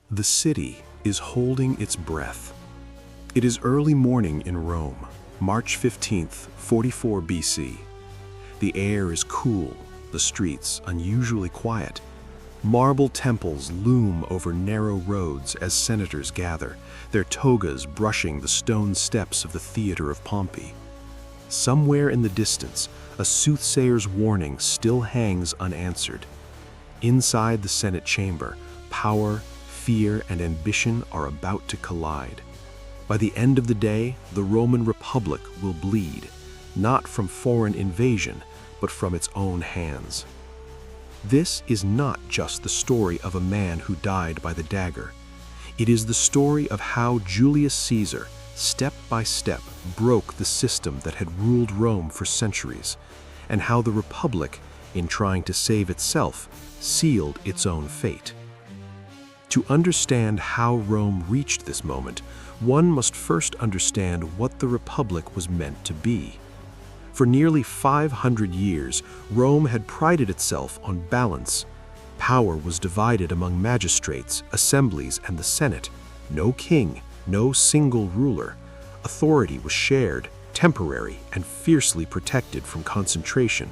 The city is holding its breath. It is early morning in Rome, March 15th, 44 BC. The air is cool, the streets unusually quiet. Marble temples loom over narrow roads as senators gather, their togas brushing the stone steps of the theater of Pompey. Somewhere in the distance, a soothsayer's warning still hangs unanswered. Inside the Senate chamber, power, fear, and ambition are about to collide. By the end of the day, the Roman Republic will bleed, not from foreign invasion, but from its own hands. This is not just the story of a man who died by the dagger. It is the story of how Julius Caesar, step by step, broke the system that had ruled Rome for centuries, and how the Republic, in trying to save itself, sealed its own fate. To understand how Rome reached this moment, one must first understand what the Republic was meant to be. For nearly 500 years, Rome had prided itself on balance. Power was divided among magistrates, assemblies, and the Senate. No king, no single ruler. Authority was shared, temporary, and fiercely protected from concentration.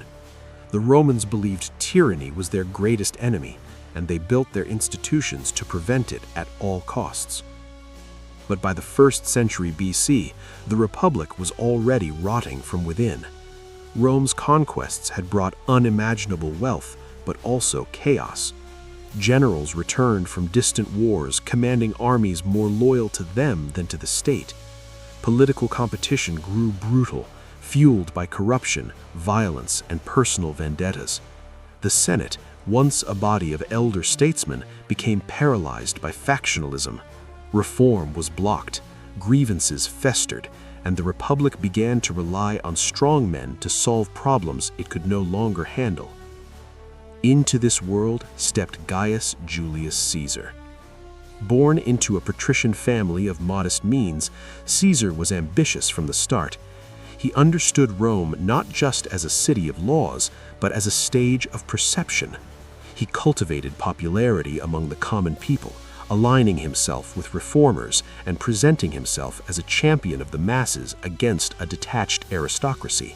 The Romans believed tyranny was their greatest enemy, and they built their institutions to prevent it at all costs. But by the 1st century BC, the Republic was already rotting from within. Rome's conquests had brought unimaginable wealth, but also chaos. Generals returned from distant wars, commanding armies more loyal to them than to the state. Political competition grew brutal, fueled by corruption, violence, and personal vendettas. The Senate, once a body of elder statesmen, became paralyzed by factionalism. Reform was blocked, grievances festered, and the Republic began to rely on strong men to solve problems it could no longer handle. Into this world stepped Gaius Julius Caesar. Born into a patrician family of modest means, Caesar was ambitious from the start. He understood Rome not just as a city of laws, but as a stage of perception. He cultivated popularity among the common people, aligning himself with reformers and presenting himself as a champion of the masses against a detached aristocracy.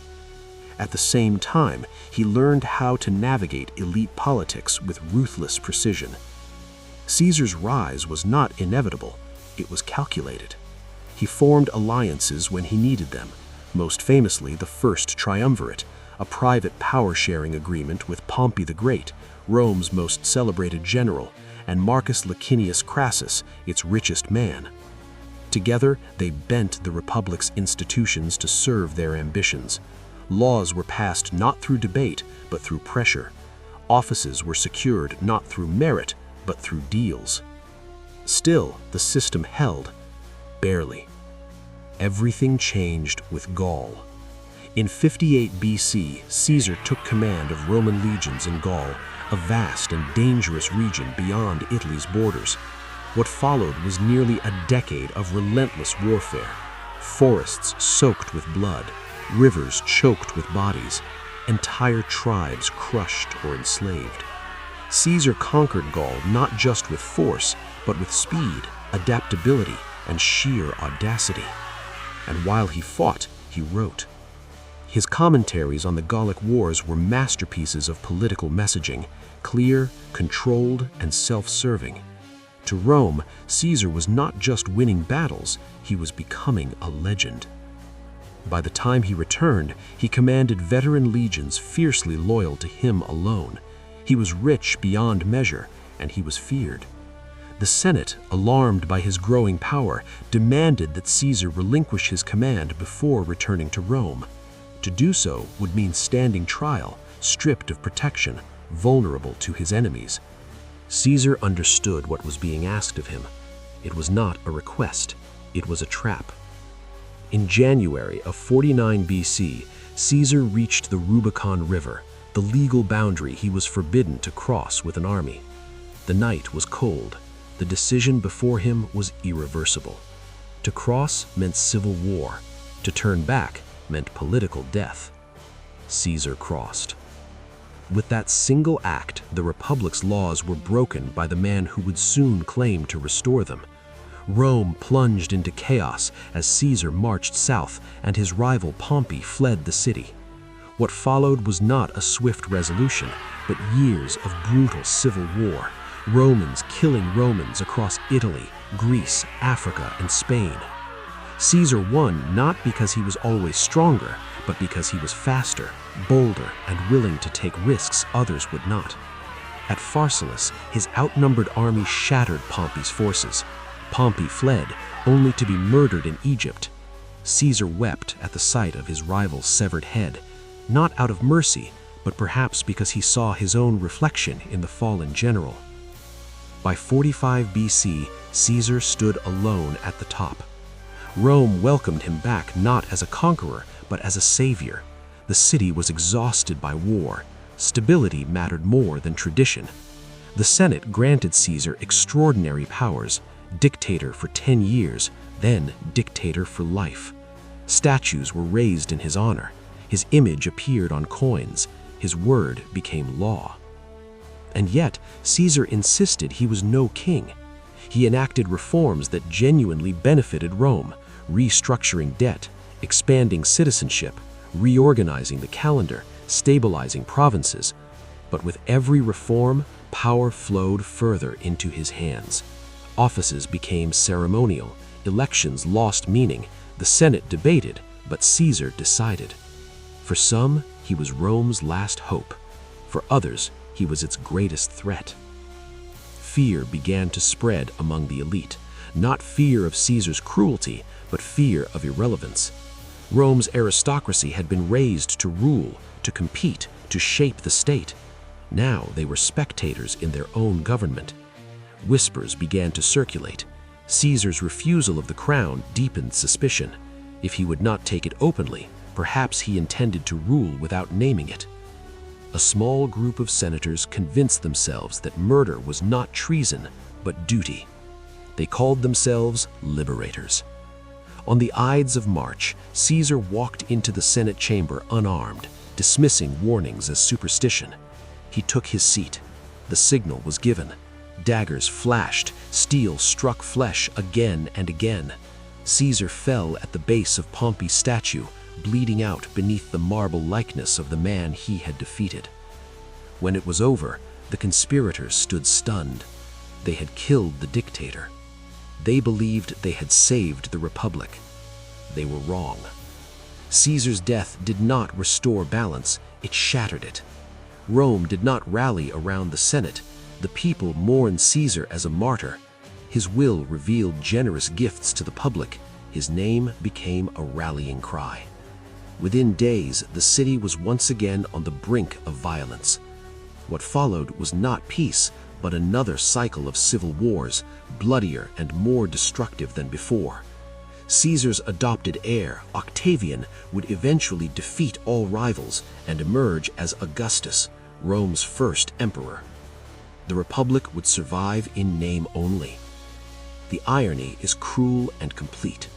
At the same time, he learned how to navigate elite politics with ruthless precision. Caesar's rise was not inevitable, it was calculated. He formed alliances when he needed them, most famously the First Triumvirate, a private power-sharing agreement with Pompey the Great, Rome's most celebrated general, and Marcus Licinius Crassus, its richest man. Together, they bent the Republic's institutions to serve their ambitions. Laws were passed not through debate, but through pressure. Offices were secured not through merit, but through deals. Still, the system held, barely. Everything changed with Gaul. In 58 BC, Caesar took command of Roman legions in Gaul, a vast and dangerous region beyond Italy's borders. What followed was nearly a decade of relentless warfare. Forests soaked with blood, rivers choked with bodies, entire tribes crushed or enslaved. Caesar conquered Gaul not just with force, but with speed, adaptability, and sheer audacity. And while he fought, he wrote. His commentaries on the Gallic Wars were masterpieces of political messaging, clear, controlled, and self-serving. To Rome, Caesar was not just winning battles, he was becoming a legend. By the time he returned, he commanded veteran legions fiercely loyal to him alone. He was rich beyond measure, and he was feared. The Senate, alarmed by his growing power, demanded that Caesar relinquish his command before returning to Rome. To do so would mean standing trial, stripped of protection, vulnerable to his enemies. Caesar understood what was being asked of him. It was not a request, it was a trap. In January of 49 BC, Caesar reached the Rubicon River, the legal boundary he was forbidden to cross with an army. The night was cold. The decision before him was irreversible. To cross meant civil war. To turn back meant political death. Caesar crossed. With that single act, the Republic's laws were broken by the man who would soon claim to restore them. Rome plunged into chaos as Caesar marched south and his rival Pompey fled the city. What followed was not a swift resolution, but years of brutal civil war, Romans killing Romans across Italy, Greece, Africa, and Spain. Caesar won not because he was always stronger, but because he was faster, bolder, and willing to take risks others would not. At Pharsalus, his outnumbered army shattered Pompey's forces. Pompey fled, only to be murdered in Egypt. Caesar wept at the sight of his rival's severed head, not out of mercy, but perhaps because he saw his own reflection in the fallen general. By 45 BC, Caesar stood alone at the top. Rome welcomed him back not as a conqueror, but as a savior. The city was exhausted by war. Stability mattered more than tradition. The Senate granted Caesar extraordinary powers, dictator for 10 years, then dictator for life. Statues were raised in his honor. His image appeared on coins. His word became law. And yet, Caesar insisted he was no king. He enacted reforms that genuinely benefited Rome, restructuring debt, expanding citizenship, reorganizing the calendar, stabilizing provinces. But with every reform, power flowed further into his hands. Offices became ceremonial, elections lost meaning, the Senate debated, but Caesar decided. For some, he was Rome's last hope. For others, he was its greatest threat. Fear began to spread among the elite, not fear of Caesar's cruelty, but fear of irrelevance. Rome's aristocracy had been raised to rule, to compete, to shape the state. Now they were spectators in their own government. Whispers began to circulate. Caesar's refusal of the crown deepened suspicion. If he would not take it openly, perhaps he intended to rule without naming it. A small group of senators convinced themselves that murder was not treason, but duty. They called themselves liberators. On the Ides of March, Caesar walked into the Senate chamber unarmed, dismissing warnings as superstition. He took his seat. The signal was given. Daggers flashed, steel struck flesh again and again. Caesar fell at the base of Pompey's statue, bleeding out beneath the marble likeness of the man he had defeated. When it was over, the conspirators stood stunned. They had killed the dictator. They believed they had saved the Republic. They were wrong. Caesar's death did not restore balance, it shattered it. Rome did not rally around the Senate. The people mourned Caesar as a martyr. His will revealed generous gifts to the public. His name became a rallying cry. Within days, the city was once again on the brink of violence. What followed was not peace, but another cycle of civil wars, bloodier and more destructive than before. Caesar's adopted heir, Octavian, would eventually defeat all rivals and emerge as Augustus, Rome's first emperor. The Republic would survive in name only. The irony is cruel and complete.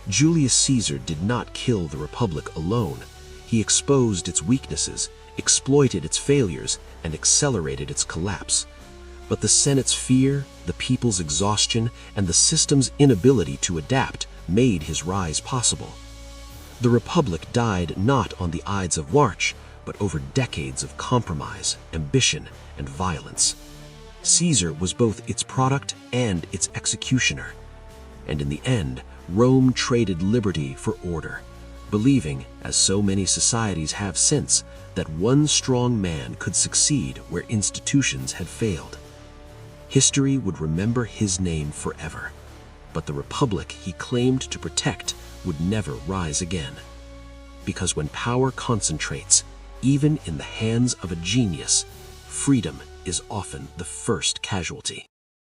Julius Caesar did not kill the Republic alone. He exposed its weaknesses, exploited its failures, and accelerated its collapse. But the Senate's fear, the people's exhaustion, and the system's inability to adapt made his rise possible. The Republic died not on the Ides of March, but over decades of compromise, ambition, and violence. Caesar was both its product and its executioner. And in the end, Rome traded liberty for order, believing, as so many societies have since, that one strong man could succeed where institutions had failed. History would remember his name forever, but the Republic he claimed to protect would never rise again. Because when power concentrates, even in the hands of a genius, freedom is often the first casualty.